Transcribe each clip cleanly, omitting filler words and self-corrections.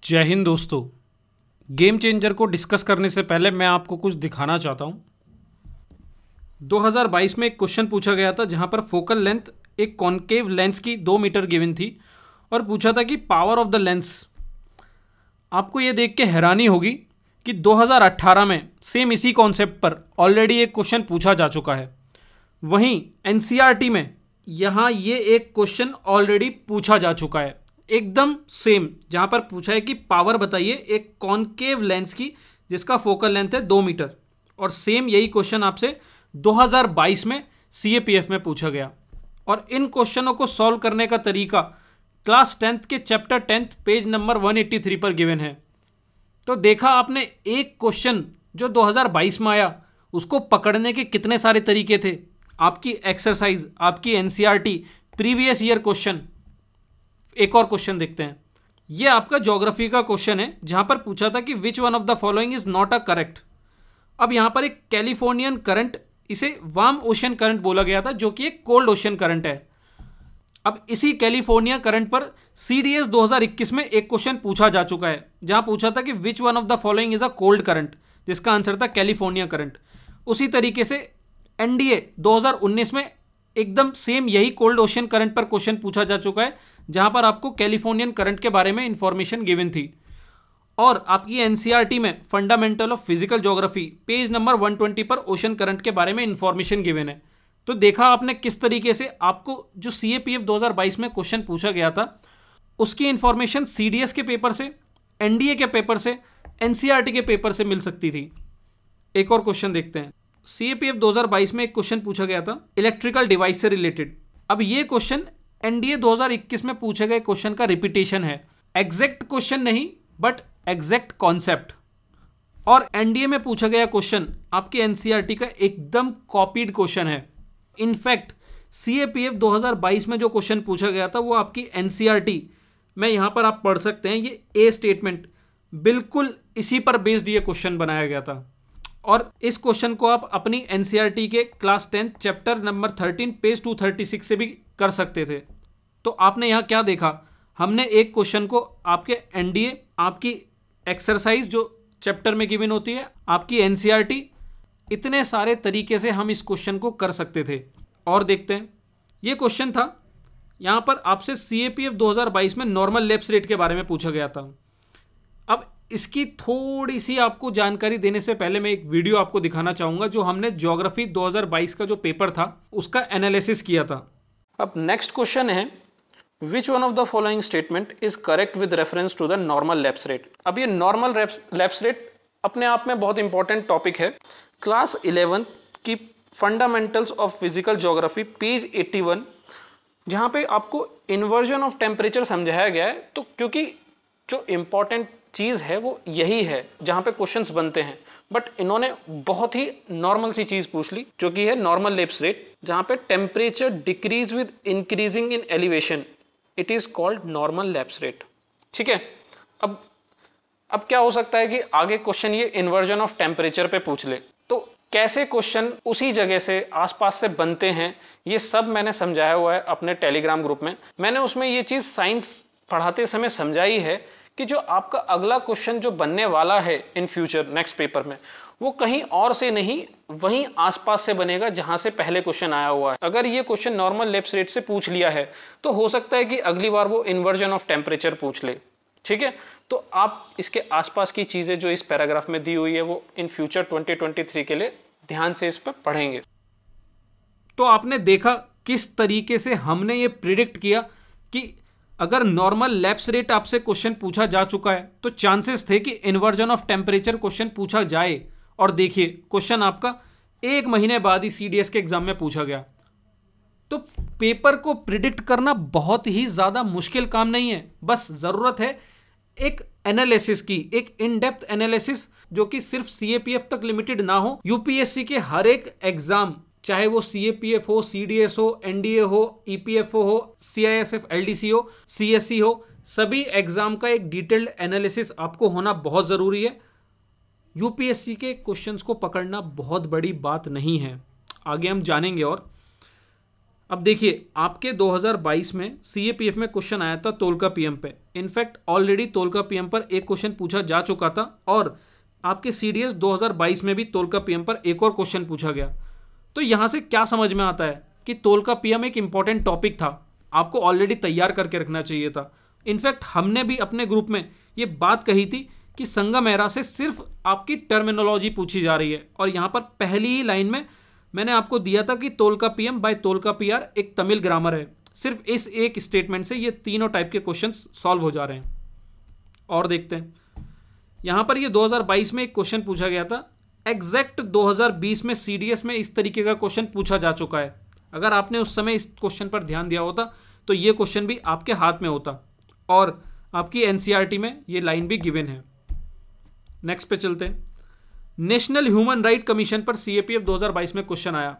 जय हिंद दोस्तों। Game changer को डिस्कस करने से पहले मैं आपको कुछ दिखाना चाहता हूँ। 2022 में एक क्वेश्चन पूछा गया था जहाँ पर फोकल लेंथ एक कॉन्केव लेंस की 2 मीटर गिवन थी और पूछा था कि पावर ऑफ द लेंस। आपको ये देख के हैरानी होगी कि 2018 में सेम इसी कॉन्सेप्ट पर ऑलरेडी एक क्वेश्चन पूछा जा चुका है। वहीं एनसीईआरटी में यहाँ ये एक क्वेश्चन ऑलरेडी पूछा जा चुका है, एकदम सेम, जहाँ पर पूछा है कि पावर बताइए एक कॉन्केव लेंस की जिसका फोकल लेंथ है 2 मीटर। और सेम यही क्वेश्चन आपसे 2022 में सीएपीएफ में पूछा गया। और इन क्वेश्चनों को सॉल्व करने का तरीका क्लास 10th के चैप्टर 10 पेज नंबर 183 पर गिवन है। तो देखा आपने एक क्वेश्चन जो 2022 में आया उसको पकड़ने के कितने सारे तरीके थे। आपकी एक्सरसाइज, आपकी एनसीईआरटी, प्रीवियस ईयर क्वेश्चन। एक और क्वेश्चन देखते हैं। यह आपका ज्योग्राफी का क्वेश्चन है जहां पर पूछा था कि विच one of the following is not a correct. अब यहां पर एक कैलिफोर्नियन करंट, इसे वार्म ओशन करंट बोला गया था जो कि एक कोल्ड ओशन करंट है। अब इसी कैलिफोर्निया करंट पर सीडीएस 2021 में एक क्वेश्चन पूछा जा चुका है जहां पूछा था कि विच one of the following is a cold current, जिसका आंसर था कैलिफोर्निया करंट। उसी तरीके से एनडीए 2019 में एकदम सेम यही कोल्ड ओशन करंट पर क्वेश्चन पूछा जा चुका है जहां पर आपको कैलिफोर्नियन करंट के बारे में इंफॉर्मेशन गिवन थी। और आपकी एनसीईआरटी में fundamental of physical geography page number 120 पर ओशन करंट के बारे में इंफॉर्मेशन गिवन है। तो देखा आपने किस तरीके से आपको जो सीएपीएफ 2022 में क्वेश्चन पूछा गया था उसकी इंफॉर्मेशन सीडीएस के पेपर से, एनडीए के पेपर से, एनसीईआरटी के पेपर से मिल सकती थी। एक और क्वेश्चन देखते हैं। सीएपीएफ 2022 में एक क्वेश्चन पूछा गया था इलेक्ट्रिकल डिवाइस से रिलेटेड। अब ये क्वेश्चन एनडीए 2021 में पूछे गए क्वेश्चन का रिपीटेशन है। एग्जैक्ट क्वेश्चन नहीं बट एग्जैक्ट कॉन्सेप्ट। और एनडीए में पूछा गया क्वेश्चन आपके एनसीईआरटी का एकदम कॉपीड क्वेश्चन है। इनफैक्ट सीएपीएफ 2022 में जो क्वेश्चन पूछा गया था वो आपकी एनसीईआरटी में, यहाँ पर आप पढ़ सकते हैं, ये ए स्टेटमेंट बिल्कुल इसी पर बेस्ड ये क्वेश्चन बनाया गया था। और इस क्वेश्चन को आप अपनी एनसीईआरटी के क्लास 10 चैप्टर नंबर 13 पेज 236 से भी कर सकते थे। तो आपने यहाँ क्या देखा, हमने एक क्वेश्चन को आपके एनडीए, आपकी एक्सरसाइज जो चैप्टर में गिवन होती है, आपकी एनसीईआरटी, इतने सारे तरीके से हम इस क्वेश्चन को कर सकते थे। और देखते हैं, ये क्वेश्चन था यहाँ पर आपसे सीएपीएफ 2022 में नॉर्मल लैप्स रेट के बारे में पूछा गया था। अब इसकी थोड़ी सी आपको जानकारी देने से पहले मैं एक वीडियो आपको दिखाना चाहूँगा जो हमने ज्योग्राफी 2022 का जो पेपर था उसका एनालिसिस किया था। अब नेक्स्ट क्वेश्चन है, which one of the following statement is correct with reference to the normal lapse rate. अब ये नॉर्मल लैप्स रेट अपने आप में बहुत इंपॉर्टेंट टॉपिक है। क्लास 11 की fundamentals of physical geography page 81, जहाँ पे आपको इन्वर्जन ऑफ टेम्परेचर समझाया गया है। तो क्योंकि जो इंपॉर्टेंट चीज है वो यही है जहां पे क्वेश्चंस बनते हैं, बट इन्होंने बहुत ही नॉर्मल सी चीज पूछ ली जो कि है नॉर्मल लैप्स रेट, जहां पे temperature decrease with increasing in elevation, it is called normal lapse rate. ठीक है। अब क्या हो सकता है कि आगे क्वेश्चन ये इन्वर्जन ऑफ टेम्परेचर पे पूछ ले, तो कैसे क्वेश्चन उसी जगह से आसपास से बनते हैं ये सब मैंने समझाया हुआ है अपने टेलीग्राम ग्रुप में। मैंने उसमें ये चीज साइंस पढ़ाते समय समझाई है कि जो आपका अगला क्वेश्चन जो बनने वाला है इन फ्यूचर नेक्स्ट पेपर में, वो कहीं और से नहीं वहीं आसपास से बनेगा जहां से पहले क्वेश्चन आया हुआ है। अगर ये क्वेश्चन नॉर्मल लैप्स रेट से पूछ लिया है तो हो सकता है कि अगली बार वो इन्वर्जन ऑफ टेम्परेचर पूछ ले। ठीक है। तो आप इसके आसपास की चीजें जो इस पैराग्राफ में दी हुई है वो इन फ्यूचर 2023 के लिए ध्यान से इस पर पढ़ेंगे। तो आपने देखा किस तरीके से हमने ये प्रिडिक्ट किया कि अगर नॉर्मल लैप्स रेट आपसे क्वेश्चन पूछा जा चुका है तो चांसेस थे कि इन्वर्जन ऑफ टेम्परेचर क्वेश्चन पूछा जाए। और देखिए क्वेश्चन आपका 1 महीने बाद ही सीडीएस के एग्जाम में पूछा गया। तो पेपर को प्रिडिक्ट करना बहुत ही ज्यादा मुश्किल काम नहीं है, बस जरूरत है एक एनालिसिस की, एक इन डेप्थ एनालिसिस जो कि सिर्फ सीएपीएफ तक लिमिटेड ना हो। यूपीएससी के हर एक एग्जाम, चाहे वो सीएपीएफ हो, सीडीएस हो, एनडीए हो, ईपीएफओ हो, सीआईएसएफ एलडीसी हो, सीएससी हो, सभी एग्जाम का एक डिटेल्ड एनालिसिस आपको होना बहुत जरूरी है। यूपीएससी के क्वेश्चंस को पकड़ना बहुत बड़ी बात नहीं है, आगे हम जानेंगे। और अब देखिए, आपके 2022 में CAPF में क्वेश्चन आया था तोलका पीएम पे। इनफैक्ट ऑलरेडी तोलका पीएम पर एक क्वेश्चन पूछा जा चुका था और आपके CDS 2022 में भी तोलका पीएम पर एक और क्वेश्चन पूछा गया। तो यहाँ से क्या समझ में आता है कि तोलका पीएम एक इंपॉर्टेंट टॉपिक था, आपको ऑलरेडी तैयार करके रखना चाहिए था। इनफैक्ट हमने भी अपने ग्रुप में ये बात कही थी कि संगम एरा से सिर्फ आपकी टर्मिनोलॉजी पूछी जा रही है, और यहाँ पर पहली ही लाइन में मैंने आपको दिया था कि तोलका पीएम बाय तोलका पीआर एक तमिल ग्रामर है। सिर्फ इस एक स्टेटमेंट से ये तीनों टाइप के क्वेश्चंस सॉल्व हो जा रहे हैं। और देखते हैं, यहाँ पर ये 2022 में एक क्वेश्चन पूछा गया था। एग्जैक्ट 2020 में CDS में इस तरीके का क्वेश्चन पूछा जा चुका है। अगर आपने उस समय इस क्वेश्चन पर ध्यान दिया होता तो ये क्वेश्चन भी आपके हाथ में होता, और आपकी NCERT में ये लाइन भी गिवन है। नेक्स्ट पे चलते हैं। नेशनल ह्यूमन राइट कमीशन पर CAPF 2022 में क्वेश्चन आया।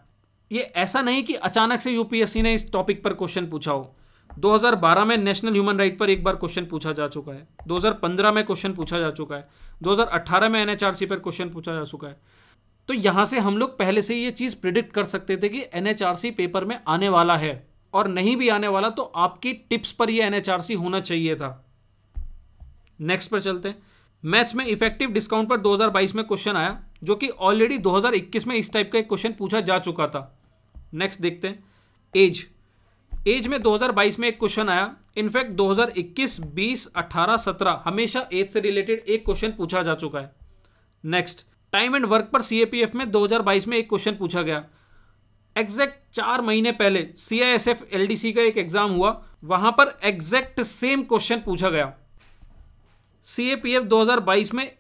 ये ऐसा नहीं कि अचानक से UPSC ने इस टॉपिक पर क्वेश्चन पूछा हो। 2012 में नेशनल ह्यूमन राइट पर एक बार क्वेश्चन पूछा जा चुका है, 2015 में क्वेश्चन पूछा जा चुका है, 2018 में NHRC पर क्वेश्चन पूछा जा चुका है। तो यहाँ से हम लोग पहले से ये चीज़ प्रिडिक्ट कर सकते थे कि NHRC पेपर में आने वाला है, और नहीं भी आने वाला तो आपकी टिप्स पर ये NHRC होना चाहिए था। नेक्स्ट पर चलते हैं। मैथ्स में इफेक्टिव डिस्काउंट पर 2022 में क्वेश्चन आया, जो कि ऑलरेडी 2021 में इस टाइप का एक क्वेश्चन पूछा जा चुका था। नेक्स्ट देखते हैं। एज में 2022 में एक क्वेश्चन आया। इनफैक्ट 2021, 20, 18, 17 हमेशा एज से रिलेटेड एक क्वेश्चन पूछा जा चुका है। नेक्स्ट, टाइम एंड वर्क पर CAPF में 2022 में एक क्वेश्चन पूछा गया। एग्जैक्ट 4 महीने पहले CISF LDC का एक एग्जाम हुआ, वहां पर एग्जैक्ट सेम क्वेश्चन पूछा गया। CAPF 2022 में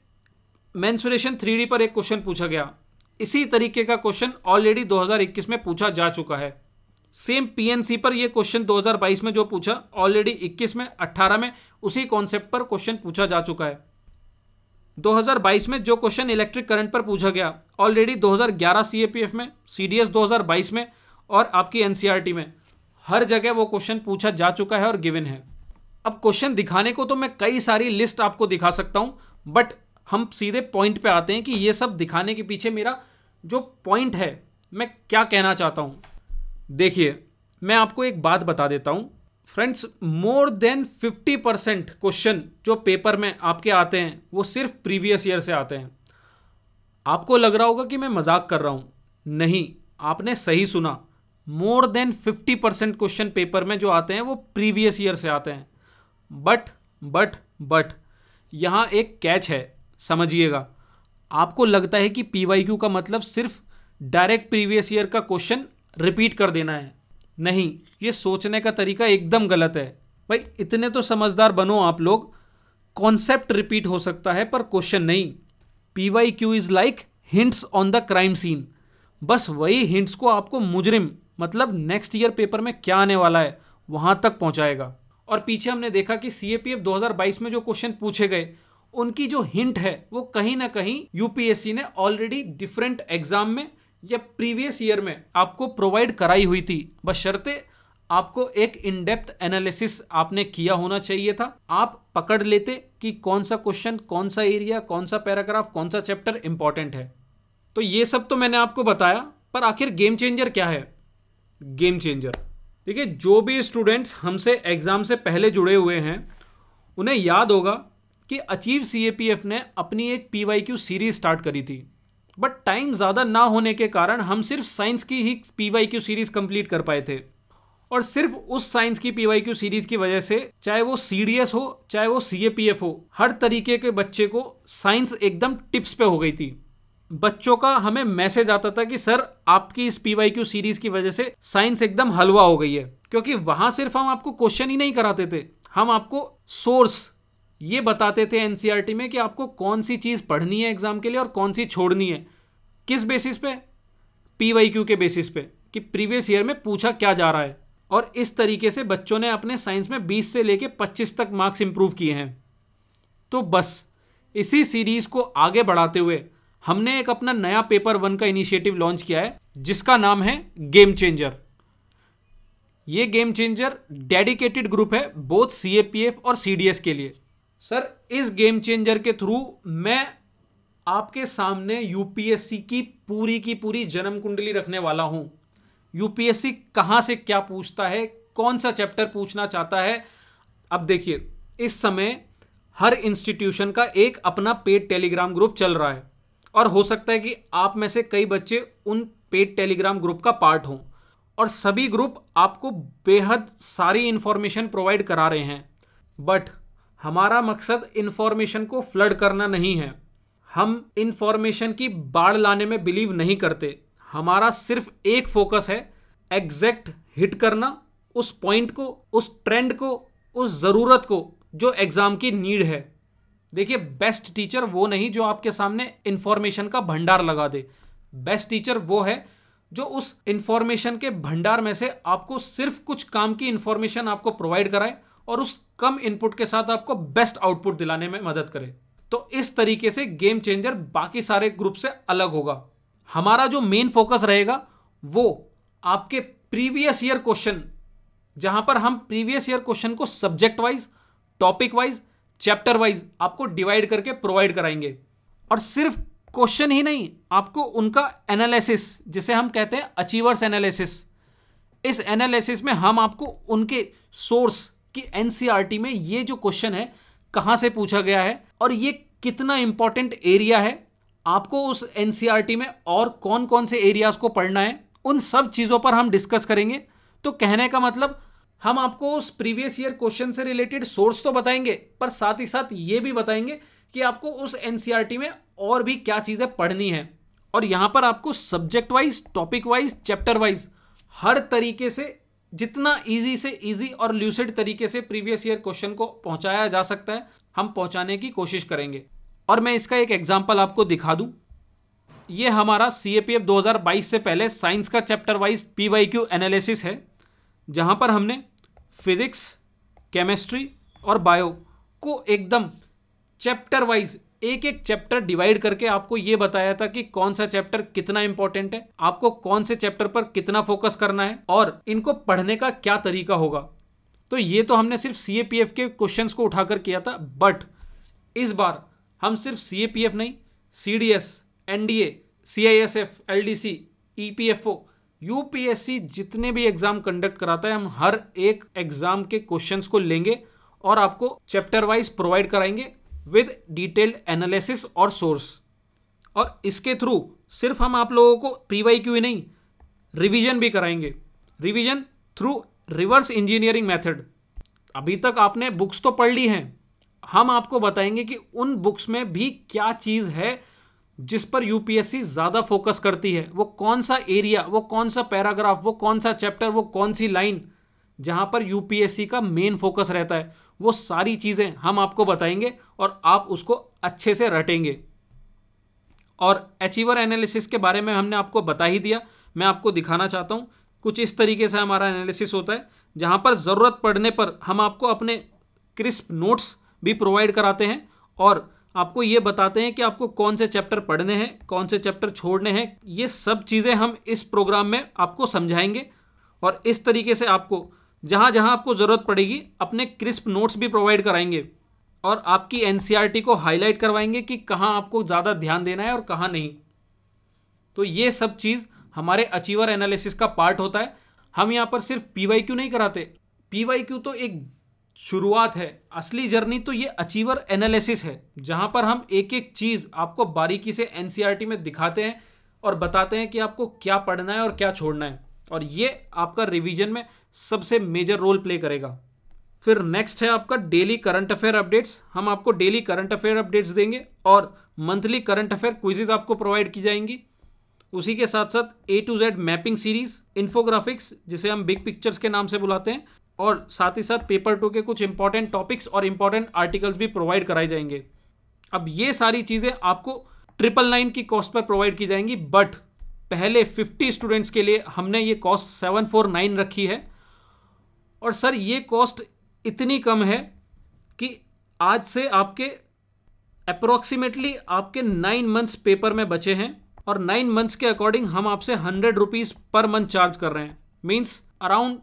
मेंसुरेशन 3D पर एक क्वेश्चन पूछा गया। इसी तरीके का क्वेश्चन ऑलरेडी 2021 में पूछा जा चुका है। सेम PNC पर यह क्वेश्चन 2022 में जो पूछा, ऑलरेडी 21 में, 18 में उसी कॉन्सेप्ट पर क्वेश्चन पूछा जा चुका है। 2022 में जो क्वेश्चन इलेक्ट्रिक करंट पर पूछा गया, ऑलरेडी 2011 CAPF में, CDS 2022 में और आपकी NCERT में हर जगह वो क्वेश्चन पूछा जा चुका है और गिवन है। अब क्वेश्चन दिखाने को तो मैं कई सारी लिस्ट आपको दिखा सकता हूं, बट हम सीधे पॉइंट पे आते हैं कि ये सब दिखाने के पीछे मेरा जो पॉइंट है, मैं क्या कहना चाहता हूं। देखिए, मैं आपको एक बात बता देता हूं फ्रेंड्स, मोर देन 50% क्वेश्चन जो पेपर में आपके आते हैं वो सिर्फ प्रीवियस ईयर से आते हैं। आपको लग रहा होगा कि मैं मजाक कर रहा हूं, नहीं, आपने सही सुना। मोर देन 50% क्वेश्चन पेपर में जो आते हैं वो प्रीवियस ईयर से आते हैं। बट यहां एक कैच है, समझिएगा। आपको लगता है कि PYQ का मतलब सिर्फ डायरेक्ट प्रीवियस ईयर का क्वेश्चन रिपीट कर देना है। नहीं, ये सोचने का तरीका एकदम गलत है भाई। इतने तो समझदार बनो आप लोग। कॉन्सेप्ट रिपीट हो सकता है पर क्वेश्चन नहीं। PYQ is like hints on the crime scene. बस वही हिंट्स को आपको मुजरिम, मतलब नेक्स्ट ईयर पेपर में क्या आने वाला है, वहां तक पहुंचाएगा। और पीछे हमने देखा कि CAPF 2022 में जो क्वेश्चन पूछे गए, उनकी जो हिंट है वो कहीं ना कहीं UPSC ने ऑलरेडी डिफरेंट एग्जाम में या प्रीवियस ईयर में आपको प्रोवाइड कराई हुई थी। बशर्ते आपको एक इन डेप्थ एनालिसिस आपने किया होना चाहिए था। आप पकड़ लेते कि कौन सा क्वेश्चन, कौन सा एरिया, कौन सा पैराग्राफ, कौन सा चैप्टर इंपॉर्टेंट है। तो ये सब तो मैंने आपको बताया, पर आखिर गेम चेंजर क्या है? गेम चेंजर, देखिए, जो भी स्टूडेंट्स हमसे एग्जाम से पहले जुड़े हुए हैं उन्हें याद होगा कि अचीव CAPF ने अपनी एक PYQ सीरीज स्टार्ट करी थी, बट टाइम ज़्यादा ना होने के कारण हम सिर्फ साइंस की ही PYQ सीरीज कंप्लीट कर पाए थे। और सिर्फ उस साइंस की PYQ सीरीज की वजह से, चाहे वो CDS हो चाहे वो CAPF हो, हर तरीके के बच्चे को साइंस एकदम टिप्स पे हो गई थी। बच्चों का हमें मैसेज आता था कि सर, आपकी इस PYQ सीरीज की वजह से साइंस एकदम हलवा हो गई है। क्योंकि वहां सिर्फ हम आपको क्वेश्चन ही नहीं कराते थे, हम आपको सोर्स ये बताते थे NCERT में कि आपको कौन सी चीज़ पढ़नी है एग्जाम के लिए और कौन सी छोड़नी है। किस बेसिस पे? PYQ के बेसिस पे, कि प्रीवियस ईयर में पूछा क्या जा रहा है। और इस तरीके से बच्चों ने अपने साइंस में 20 से लेके 25 तक मार्क्स इंप्रूव किए हैं। तो बस इसी सीरीज को आगे बढ़ाते हुए हमने एक अपना नया पेपर 1 का इनिशिएटिव लॉन्च किया है, जिसका नाम है गेम चेंजर। ये गेम चेंजर डेडिकेटेड ग्रुप है बोथ CAPF और CDS के लिए। सर, इस गेम चेंजर के थ्रू मैं आपके सामने UPSC की पूरी जन्म कुंडली रखने वाला हूं। यूपीएससी कहाँ से क्या पूछता है, कौन सा चैप्टर पूछना चाहता है। अब देखिए, इस समय हर इंस्टीट्यूशन का एक अपना पेड टेलीग्राम ग्रुप चल रहा है और हो सकता है कि आप में से कई बच्चे उन पेड टेलीग्राम ग्रुप का पार्ट हों और सभी ग्रुप आपको बेहद सारी इंफॉर्मेशन प्रोवाइड करा रहे हैं। बट हमारा मकसद इंफॉर्मेशन को फ्लड करना नहीं है। हम इंफॉर्मेशन की बाढ़ लाने में बिलीव नहीं करते। हमारा सिर्फ एक फोकस है, एग्जैक्ट हिट करना उस पॉइंट को, उस ट्रेंड को, उस ज़रूरत को जो एग्ज़ाम की नीड है। देखिए, बेस्ट टीचर वो नहीं जो आपके सामने इंफॉर्मेशन का भंडार लगा दे। बेस्ट टीचर वो है जो उस इंफॉर्मेशन के भंडार में से आपको सिर्फ कुछ काम की इंफॉर्मेशन आपको प्रोवाइड कराए और उस कम इनपुट के साथ आपको बेस्ट आउटपुट दिलाने में मदद करे। तो इस तरीके से गेम चेंजर बाकी सारे ग्रुप से अलग होगा। हमारा जो मेन फोकस रहेगा वो आपके प्रीवियस ईयर क्वेश्चन, जहां पर हम प्रीवियस ईयर क्वेश्चन को subject wise, topic wise, chapter wise आपको डिवाइड करके प्रोवाइड कराएंगे। और सिर्फ क्वेश्चन ही नहीं, आपको उनका एनालिसिस, जिसे हम कहते हैं अचीवर्स एनालिसिस, इस एनालिसिस में हम आपको उनके सोर्स की एनसीईआरटी में ये जो क्वेश्चन है कहां से पूछा गया है और ये कितना इंपॉर्टेंट एरिया है, आपको उस एनसीईआरटी में और कौन कौन से एरियाज को पढ़ना है, उन सब चीज़ों पर हम डिस्कस करेंगे। तो कहने का मतलब, हम आपको उस प्रीवियस ईयर क्वेश्चन से रिलेटेड सोर्स तो बताएंगे, पर साथ ही साथ ये भी बताएंगे कि आपको उस एनसीईआरटी में और भी क्या चीज़ें पढ़नी है। और यहाँ पर आपको subject wise, topic wise, chapter wise हर तरीके से, जितना इजी से इजी और ल्यूसिड तरीके से प्रीवियस ईयर क्वेश्चन को पहुँचाया जा सकता है, हम पहुँचाने की कोशिश करेंगे। और मैं इसका एक एग्जाम्पल आपको दिखा दूँ। ये हमारा CAPF 2022 से पहले साइंस का चैप्टर वाइज PYQ एनालिसिस है, जहाँ पर हमने फिजिक्स, केमिस्ट्री और बायो को एकदम चैप्टर वाइज एक एक चैप्टर डिवाइड करके आपको ये बताया था कि कौन सा चैप्टर कितना इंपॉर्टेंट है, आपको कौन से चैप्टर पर कितना फोकस करना है और इनको पढ़ने का क्या तरीका होगा। तो ये तो हमने सिर्फ CAPF के क्वेश्चंस को उठाकर किया था, बट इस बार हम सिर्फ CAPF नहीं, CDS, NDA, CISF, LDC, EPFO, UPSC जितने भी एग्जाम कंडक्ट कराता है, हम हर एक एग्जाम के क्वेश्चंस को लेंगे और आपको चैप्टर वाइज प्रोवाइड कराएंगे विद डिटेल्ड एनालिसिस और सोर्स। और इसके थ्रू सिर्फ हम आप लोगों को PYQ ही नहीं, रिवीजन भी कराएंगे। Revision through reverse engineering method. अभी तक आपने बुक्स तो पढ़ ली हैं, हम आपको बताएंगे कि उन बुक्स में भी क्या चीज़ है जिस पर यूपीएससी ज़्यादा फोकस करती है, वो कौन सा एरिया, वो कौन सा पैराग्राफ, वो कौन सा चैप्टर, वो कौन सी लाइन जहाँ पर यूपीएससी का मेन फोकस रहता है, वो सारी चीज़ें हम आपको बताएंगे और आप उसको अच्छे से रटेंगे। और अचीवर एनालिसिस के बारे में हमने आपको बता ही दिया, मैं आपको दिखाना चाहता हूँ। कुछ इस तरीके से हमारा एनालिसिस होता है, जहाँ पर ज़रूरत पड़ने पर हम आपको अपने क्रिस्प नोट्स भी प्रोवाइड कराते हैं और आपको ये बताते हैं कि आपको कौन से चैप्टर पढ़ने हैं, कौन से चैप्टर छोड़ने हैं। ये सब चीज़ें हम इस प्रोग्राम में आपको समझाएंगे और इस तरीके से आपको जहाँ जहाँ आपको ज़रूरत पड़ेगी अपने क्रिस्प नोट्स भी प्रोवाइड कराएंगे और आपकी एनसीईआरटी को हाईलाइट करवाएंगे कि कहाँ आपको ज़्यादा ध्यान देना है और कहाँ नहीं। तो ये सब चीज़ हमारे अचीवर एनालिसिस का पार्ट होता है। हम यहाँ पर सिर्फ PYQ नहीं कराते, PYQ तो एक शुरुआत है, असली जर्नी तो ये अचीवर एनालिसिस है, जहाँ पर हम एक एक चीज़ आपको बारीकी से एनसीईआरटी में दिखाते हैं और बताते हैं कि आपको क्या पढ़ना है और क्या छोड़ना है, और ये आपका रिवीजन में सबसे मेजर रोल प्ले करेगा। फिर नेक्स्ट है आपका डेली करंट अफेयर अपडेट्स। हम आपको डेली करंट अफेयर अपडेट्स देंगे और मंथली करंट अफेयर क्विजेज आपको प्रोवाइड की जाएंगी। उसी के साथ साथ A to Z mapping series, infographics जिसे हम बिग पिक्चर्स के नाम से बुलाते हैं, और साथ ही साथ पेपर 2 के कुछ इंपॉर्टेंट टॉपिक्स और इंपॉर्टेंट आर्टिकल्स भी प्रोवाइड कराए जाएंगे। अब ये सारी चीज़ें आपको 999 की कॉस्ट पर प्रोवाइड की जाएंगी, बट पहले 50 स्टूडेंट्स के लिए हमने ये कॉस्ट 749 रखी है। और सर ये कॉस्ट इतनी कम है कि आज से आपके अप्रोक्सीमेटली आपके 9 मंथ्स पेपर में बचे हैं और 9 मंथ्स के अकॉर्डिंग हम आपसे 100 रुपीज़ पर मंथ चार्ज कर रहे हैं, means around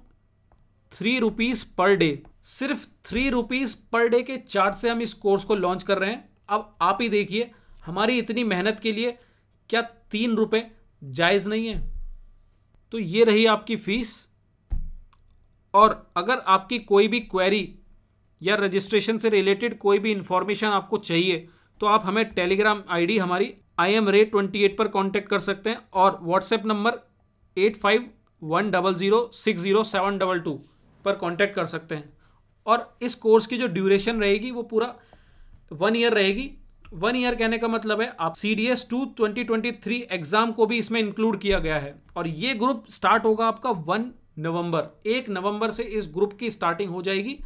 3 rupees per day. सिर्फ 3 रुपीज़ पर डे के चार्ज से हम इस कोर्स को लॉन्च कर रहे हैं। अब आप ही देखिए, हमारी इतनी मेहनत के लिए क्या 3 रुपये जायज़ नहीं है? तो ये रही आपकी फ़ीस। और अगर आपकी कोई भी क्वेरी या रजिस्ट्रेशन से रिलेटेड कोई भी इंफॉर्मेशन आपको चाहिए तो आप हमें टेलीग्राम आईडी हमारी IMRay28 पर कांटेक्ट कर सकते हैं और व्हाट्सएप नंबर 8510060722 पर कांटेक्ट कर सकते हैं। और इस कोर्स की जो ड्यूरेशन रहेगी वो पूरा 1 ईयर रहेगी। 1 ईयर कहने का मतलब है आप CDS 2 2023 एग्जाम को भी इसमें इंक्लूड किया गया है। और ये ग्रुप स्टार्ट होगा आपका 1 नवंबर से इस ग्रुप की स्टार्टिंग हो जाएगी।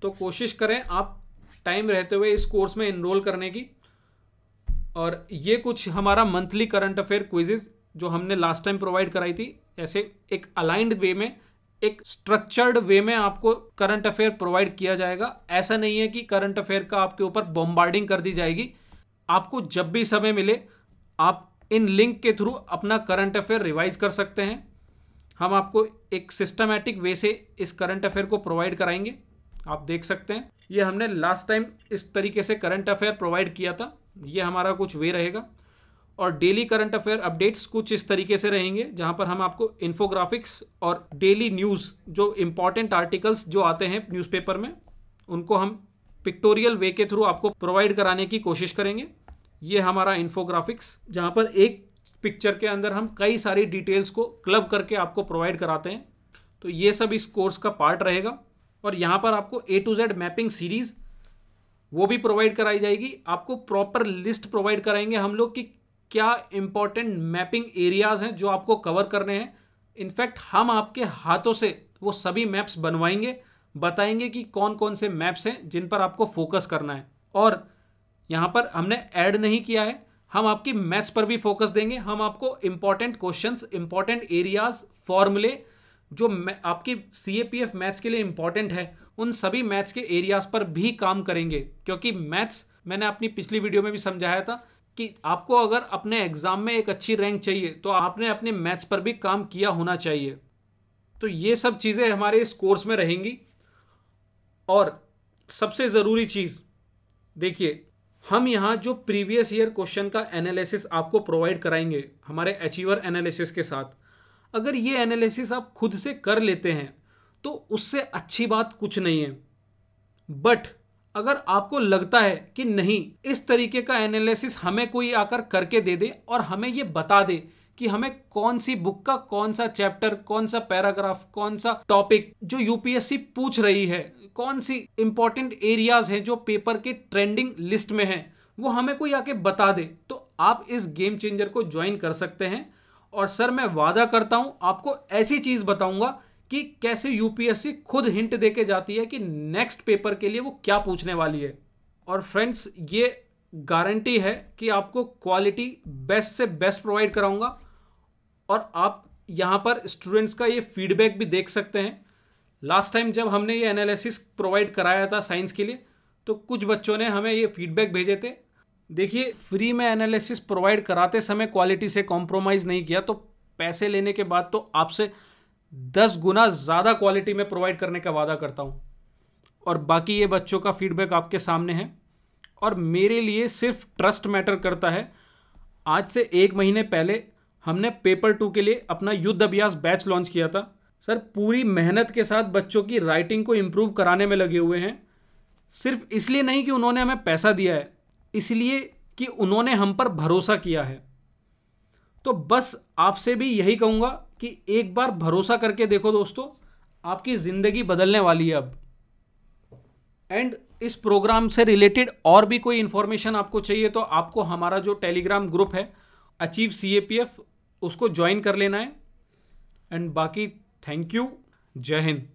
तो कोशिश करें आप टाइम रहते हुए इस कोर्स में इनरोल करने की। और ये कुछ हमारा मंथली करंट अफेयर क्विजेज जो हमने लास्ट टाइम प्रोवाइड कराई थी, ऐसे एक अलाइंड वे में, एक स्ट्रक्चर्ड वे में आपको करंट अफेयर प्रोवाइड किया जाएगा। ऐसा नहीं है कि करंट अफेयर का आपके ऊपर बॉम्बार्डिंग कर दी जाएगी। आपको जब भी समय मिले आप इन लिंक के थ्रू अपना करंट अफेयर रिवाइज कर सकते हैं। हम आपको एक सिस्टमैटिक वे से इस करंट अफेयर को प्रोवाइड कराएंगे। आप देख सकते हैं ये हमने लास्ट टाइम इस तरीके से करंट अफेयर प्रोवाइड किया था। ये हमारा कुछ वे रहेगा। और डेली करंट अफेयर अपडेट्स कुछ इस तरीके से रहेंगे जहां पर हम आपको इन्फोग्राफिक्स और डेली न्यूज़ जो इंपॉर्टेंट आर्टिकल्स जो आते हैं न्यूज़पेपर में उनको हम पिक्टोरियल वे के थ्रू आपको प्रोवाइड कराने की कोशिश करेंगे। ये हमारा इन्फोग्राफिक्स जहां पर एक पिक्चर के अंदर हम कई सारी डिटेल्स को क्लब करके आपको प्रोवाइड कराते हैं। तो ये सब इस कोर्स का पार्ट रहेगा। और यहाँ पर आपको A to Z mapping series वो भी प्रोवाइड कराई जाएगी। आपको प्रॉपर लिस्ट प्रोवाइड कराएंगे हम लोग कि क्या इंपॉर्टेंट मैपिंग एरियाज़ हैं जो आपको कवर करने हैं। इनफैक्ट हम आपके हाथों से वो सभी मैप्स बनवाएंगे, बताएंगे कि कौन कौन से मैप्स हैं जिन पर आपको फोकस करना है। और यहाँ पर हमने ऐड नहीं किया है, हम आपकी मैथ्स पर भी फोकस देंगे। हम आपको इंपॉर्टेंट क्वेश्चंस, इंपॉर्टेंट एरियाज, फॉर्मूले जो आपकी CAPF मैथ्स के लिए इंपॉर्टेंट है उन सभी मैथ्स के एरियाज पर भी काम करेंगे। क्योंकि मैथ्स मैंने अपनी पिछली वीडियो में भी समझाया था कि आपको अगर अपने एग्जाम में एक अच्छी रैंक चाहिए तो आपने अपने मैथ्स पर भी काम किया होना चाहिए। तो ये सब चीज़ें हमारे इस कोर्स में रहेंगी। और सबसे ज़रूरी चीज़ देखिए, हम यहाँ जो प्रीवियस ईयर क्वेश्चन का एनालिसिस आपको प्रोवाइड कराएंगे हमारे अचीवर एनालिसिस के साथ, अगर ये एनालिसिस आप खुद से कर लेते हैं तो उससे अच्छी बात कुछ नहीं है। बट अगर आपको लगता है कि नहीं, इस तरीके का एनालिसिस हमें कोई आकर करके दे दे और हमें ये बता दे कि हमें कौन सी बुक का कौन सा चैप्टर, कौन सा पैराग्राफ, कौन सा टॉपिक जो UPSC पूछ रही है, कौन सी इंपॉर्टेंट एरियाज हैं जो पेपर के ट्रेंडिंग लिस्ट में हैं, वो हमें कोई आके बता दे, तो आप इस गेम चेंजर को ज्वाइन कर सकते हैं। और सर मैं वादा करता हूं आपको ऐसी चीज बताऊंगा कि कैसे UPSC खुद हिंट देके जाती है कि नेक्स्ट पेपर के लिए वो क्या पूछने वाली है। और फ्रेंड्स, ये गारंटी है कि आपको क्वालिटी बेस्ट से बेस्ट प्रोवाइड कराऊंगा। और आप यहाँ पर स्टूडेंट्स का ये फीडबैक भी देख सकते हैं। लास्ट टाइम जब हमने ये एनालिसिस प्रोवाइड कराया था साइंस के लिए तो कुछ बच्चों ने हमें ये फीडबैक भेजे थे। देखिए, फ्री में एनालिसिस प्रोवाइड कराते समय क्वालिटी से कॉम्प्रोमाइज़ नहीं किया तो पैसे लेने के बाद तो आपसे 10 गुना ज़्यादा क्वालिटी में प्रोवाइड करने का वादा करता हूँ। और बाकी ये बच्चों का फीडबैक आपके सामने है। और मेरे लिए सिर्फ ट्रस्ट मैटर करता है। आज से 1 महीने पहले हमने पेपर 2 के लिए अपना युद्ध अभ्यास बैच लॉन्च किया था। सर पूरी मेहनत के साथ बच्चों की राइटिंग को इम्प्रूव कराने में लगे हुए हैं। सिर्फ इसलिए नहीं कि उन्होंने हमें पैसा दिया है, इसलिए कि उन्होंने हम पर भरोसा किया है। तो बस आपसे भी यही कहूँगा कि एक बार भरोसा करके देखो दोस्तों, आपकी ज़िंदगी बदलने वाली है अब। एंड इस प्रोग्राम से रिलेटेड और भी कोई इन्फॉर्मेशन आपको चाहिए तो आपको हमारा जो टेलीग्राम ग्रुप है अचीव CAPF उसको ज्वाइन कर लेना है। एंड बाकी थैंक यू, जय हिंद।